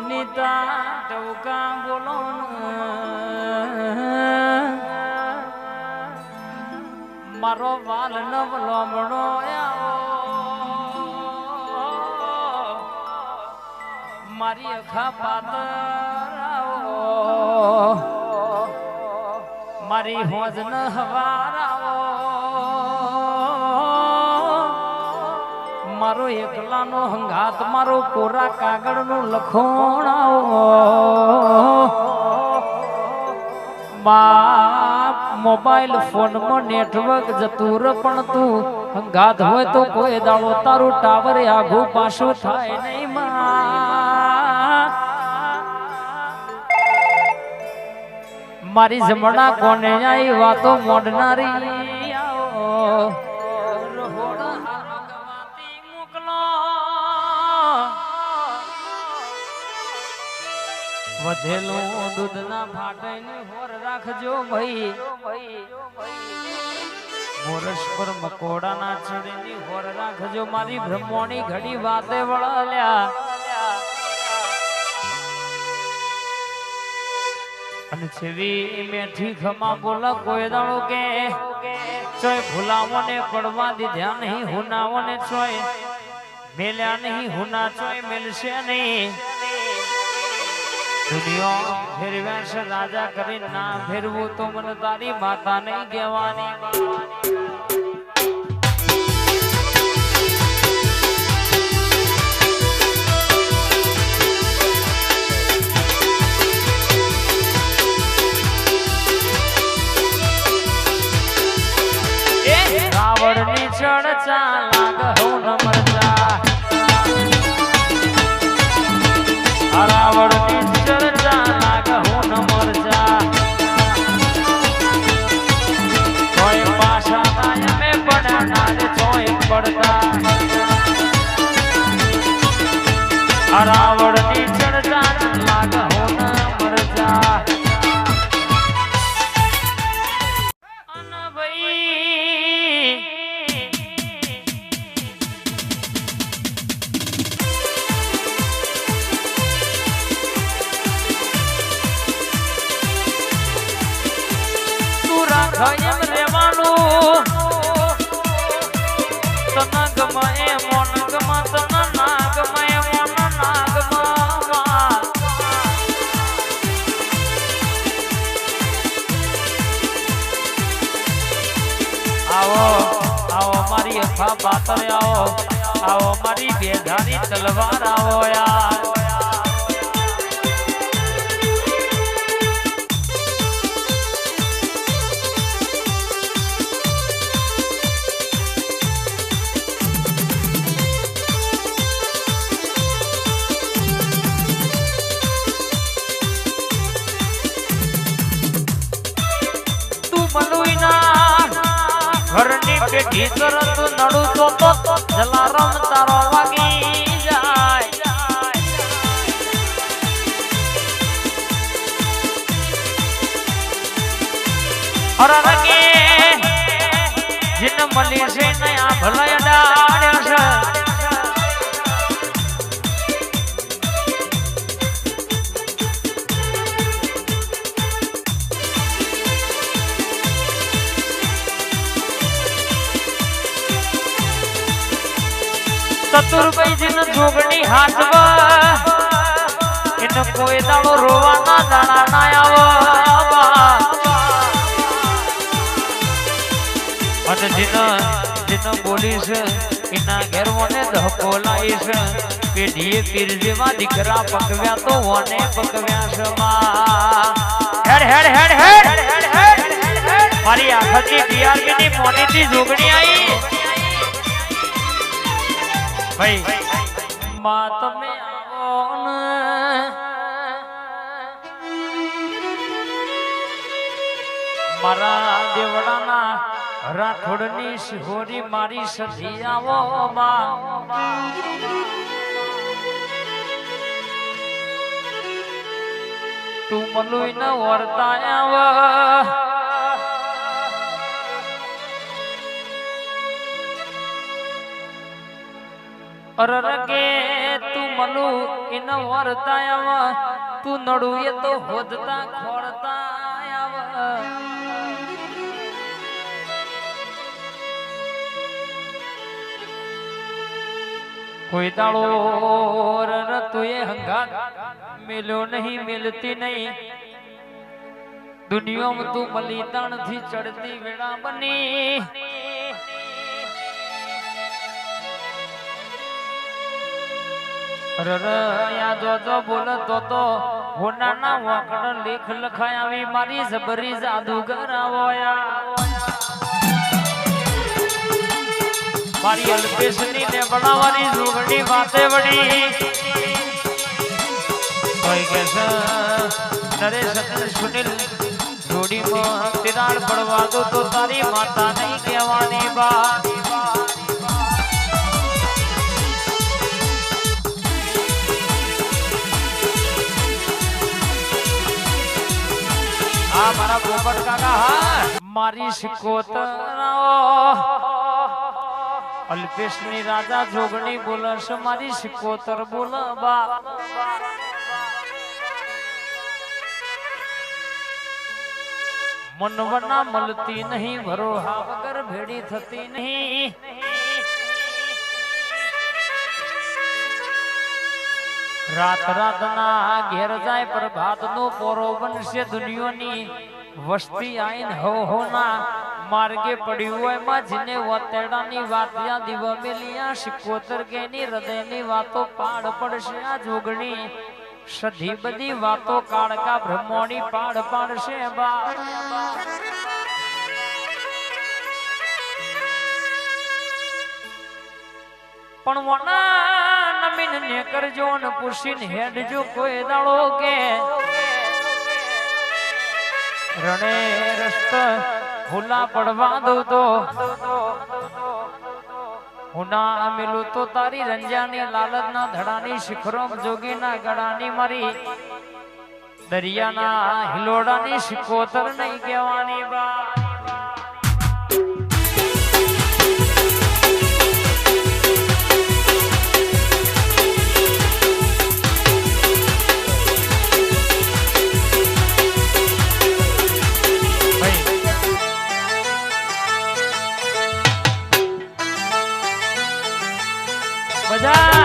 વનિતા ટવકા બોલો મારો વાલ નવ લોમણો મારી અખા પાતર મારી હોજ ન હવારાઓ મારો એકલાનો હંગાત મારો કોરા કાગળનું લખોણાઓ બાપ મોબાઈલ ફોનમાં નેટવર્ક જતું પણ તું હંગાત હોય તો કોઈ દાડો તારું ટાવર આઘું પાછું થાય નહીં મારી જમણા કોને આઈ વાતો મોડનારી વધેલું દૂધ ના ફાટે ને હોર રાખજો ભાઈ મોરસ પર મકોડા ના ચડે ની હોર રાખજો મારી બ્રહ્મોની ઘડી વાતે વળાલ્યા અને છેવી મેઠી ખમા બોલા કોઈ દાડો કે ચોય ભૂલાવો ને પડવા દીધા નહીં હુનાવો ને ચોય મેલ્યા નહીં હુના ચોય મેલશે નહીં દુનિયા ફેરવ્યા છે રાજા કરી ના ફેરવું તો મને તારી માતા નહીં કહેવાની રાવણની ચડચા લાગ હું ન મરજા રાવણની ચડચા લાગ હું ન મરજા કોઈ પાછા થાય મે પડના રે ચોય પડતા રાવણની ચડચા લાગ હું ન મરજા ખયમ રેવાનું તન ગમ એ મોન ગમ તન ના ગમ એ મોન ના ગમ આવો આવો મારી અખા પાતર આવો મારી બેધારી તલવાર આવો યાર ઘરની પેઢી તરત નડું તો જલારામ તારો વાગી જાય અરે રંગે જીન મળી છે ને આ ભલાય ડાળ્યા છે ચતુરભાઈ જીન જોગણી હાથવા એને કોઈ દાડો રોવાના દાણા ના આવા અને જીન બોલીશ એના ઘેર મને ધક્કો લાવીશ પેઢીએ પીર જેવા દીકરા પકવ્યા તો વને પકવ્યા છે હેડ હેડ હેડ હેડ મારી આખતી ટીઆરપી ની મોનીથી જોગણી આવી ભાઈ માં તમે આવો ને મારા દેવડાના રાઠોડની શિહોરી મારી સધી આવો માં તું મલુઈ ન વર્તા આવો અરર કે તું મનુ ઇન વરતા આવ તું નડું એ તો હોદતા ખોળતા આવ કોઈ દાડો અરર તું એ હંગાત મેલ્યો નહીં મેલતી નહીં દુનિયામાં તું બલિદાન થી ચડતી વેળા બની જો બોલતો તો હોનાના વાકડ લેખ લખાય આવી મારી જબરી જાદુગર આવોયા મારી અલ્પેશની ને બનાવવાની જોગણી વાતે વડી કોઈ કે નરેશ સુનિલ જોડીમાં તિરાડ પડવા દો તો તારી માતા નહીં કહેવાની બા મારા પોપટ કાકા હા મારી સિકોતરાઓ અલ્પેશની રાજા જોગણી બોલશ મારી સિકોતર બોલ બા મનવના મળતી નહીં ભરોહા વગર ભેડી થતી નહીં રાત રાતના ઘેર જાય પ્રભાત નો પોરો બનશે દુનિયાની વસ્તી આઈન હો ના માર્ગે પડ્યું હોય માં જીને વતેડાની વાત યા દીવ મેલિયા સિકોતર કેની હૃદયની વાતો પાડ પડશે આ જોગણી સધી બધી વાતો કાળકા બ્રહ્મોની પાડ પાડશે બા પણ વના નમીન ને કરજો ને પૂછીને હેડજો કોઈ દાડો કે રણે રસ્ત ભૂલા પડવા દઉં તો હુના મેલું તો તારી રંજાની લાલતના ધડાની શિખરો જોગીના ગળાની મારી દરિયાના હિલોડાની સિકોતર નહીં કહેવાની બા બજા